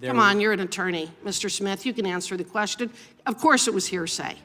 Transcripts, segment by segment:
Come on, you're an attorney, Mr. Smith. You can answer the question. Of course it was hearsay.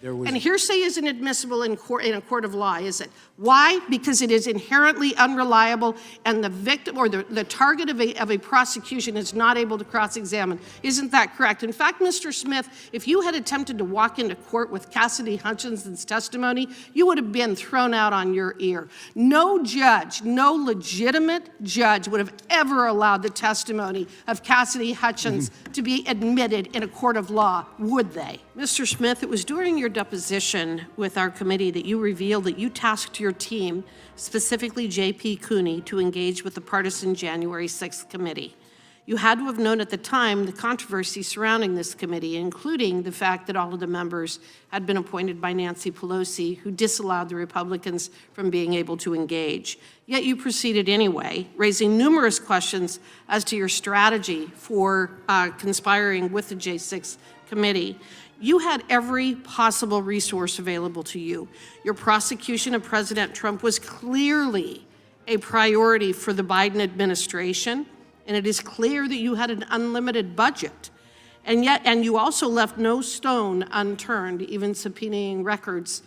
And hearsay isn't admissible in a court of law, is it? Why? Because it is inherently unreliable, and the victim or the target of a prosecution is not able to cross-examine. Isn't that correct? In fact, Mr. Smith, if you had attempted to walk into court with Cassidy Hutchinson's testimony, you would have been thrown out on your ear. No judge, no legitimate judge would have ever allowed the testimony of Cassidy Hutchins to be admitted in a court of law, would they? Mr. Smith, it was during your deposition with our committee that you revealed that you tasked your team, specifically J.P. Cooney, to engage with the partisan January 6th committee. You had to have known at the time the controversy surrounding this committee, including the fact that all of the members had been appointed by Nancy Pelosi, who disallowed the Republicans from being able to engage. Yet you proceeded anyway, raising numerous questions as to your strategy for conspiring with the J6 committee. You had every possible resource available to you. Your prosecution of President Trump was clearly a priority for the Biden administration, and it is clear that you had an unlimited budget. And you also left no stone unturned, even subpoenaing records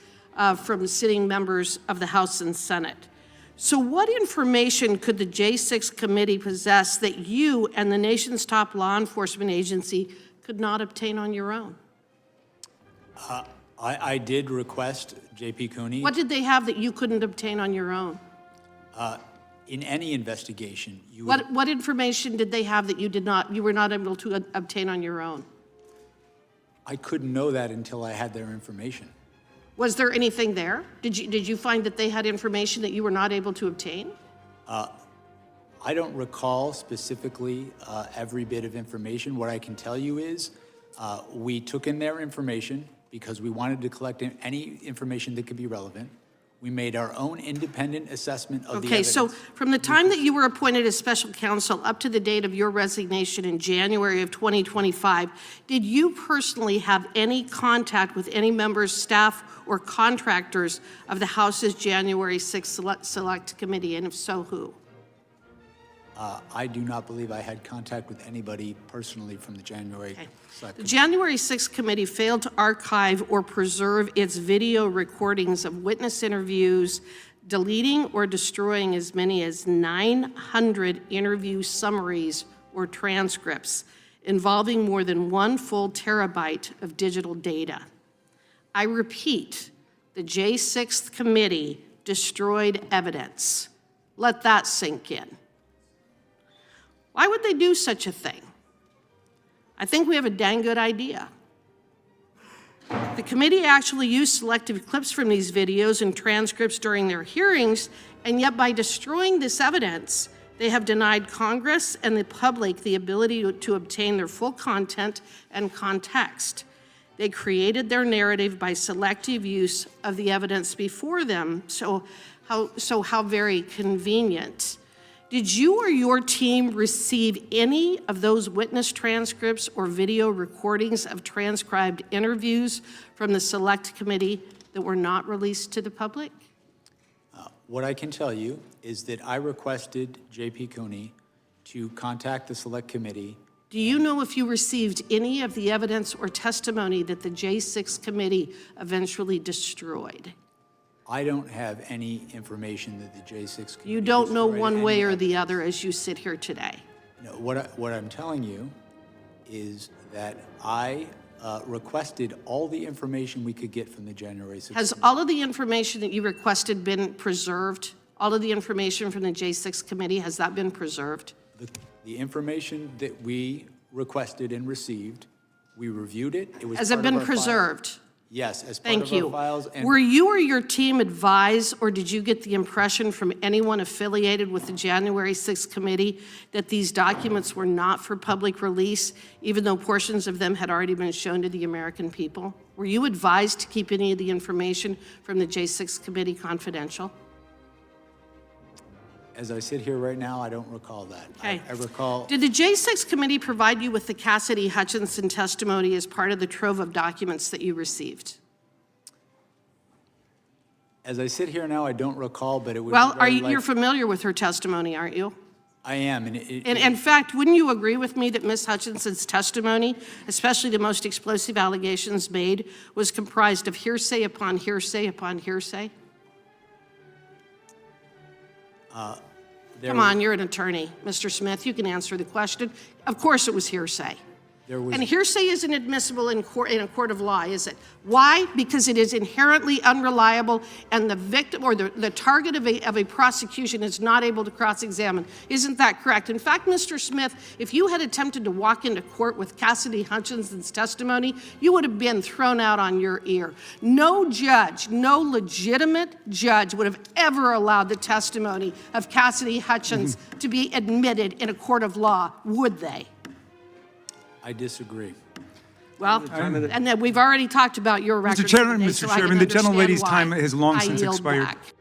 from sitting members of the House and Senate. So what information could the J6 committee possess that you and the nation's top law enforcement agency could not obtain on your own? I did request J.P. Cooney. What did they have that you couldn't obtain on your own? In any investigation, you What information did they have that you were not able to obtain on your own? I couldn't know that until I had their information. Was there anything there? Did you find that they had information that you were not able to obtain? I don't recall specifically every bit of information. What I can tell you is we took in their information because we wanted to collect any information that could be relevant. We made our own independent assessment of the evidence. Okay, so from the time that you were appointed as special counsel up to the date of your resignation in January of 2025, did you personally have any contact with any members, staff, or contractors of the House's January 6th Select Committee, and if so, who? I do not believe I had contact with anybody personally from the January Select The Committee. January 6th committee failed to archive or preserve its video recordings of witness interviews, deleting or destroying as many as 900 interview summaries or transcripts involving more than 1 full terabyte of digital data. I repeat, the J6th committee destroyed evidence. Let that sink in. Why would they do such a thing? I think we have a dang good idea. The committee actually used selective clips from these videos and transcripts during their hearings, and yet by destroying this evidence, they have denied Congress and the public the ability to obtain their full content and context. They created their narrative by selective use of the evidence before them, so how very convenient. Did you or your team receive any of those witness transcripts or video recordings of transcribed interviews from the Select Committee that were not released to the public? What I can tell you is that I requested J.P. Cooney to contact the Select Committee. Do you know if you received any of the evidence or testimony that the J6 committee eventually destroyed? I don't have any information that the J6 committee You don't know destroyed one any way or evidence. the other as you sit here today. No, what I'm telling you is that I requested all the information we could get from the January 6th. Has all of the information that you requested been preserved? All of the information from the J6 committee, has that been preserved? The information that we requested and received, we reviewed it. It was Has it part of been our preserved? file. Yes, as part Thank of you. our files. And Were you or your team advised, or did you get the impression from anyone affiliated with the January 6th committee that these documents were not for public release, even though portions of them had already been shown to the American people? Were you advised to keep any of the information from the J6 committee confidential? as I sit here right now, I don't recall that. Okay. I recall. Did the J6 committee provide you with the Cassidy Hutchinson testimony as part of the trove of documents that you received? As I sit here now, I don't recall, but it would Well, be very you're familiar with her testimony, aren't you? I am, and And in fact, wouldn't you agree with me that Ms. Hutchinson's testimony, especially the most explosive allegations made, was comprised of hearsay upon hearsay upon hearsay? Come on, you're an attorney. Mr. Smith, you can answer the question. Of course it was hearsay. And hearsay isn't admissible in a court of law, is it? Why? Because it is inherently unreliable, and the victim or the target of a prosecution is not able to cross-examine. Isn't that correct? In fact, Mr. Smith, if you had attempted to walk into court with Cassidy Hutchinson's testimony, you would have been thrown out on your ear. No judge, no legitimate judge would have ever allowed the testimony of Cassidy Hutchins to be admitted in a court of law, would they? I disagree. Well, and then we've already talked about your record. Mr. Chairman, the gentlelady's time has long since expired. Back.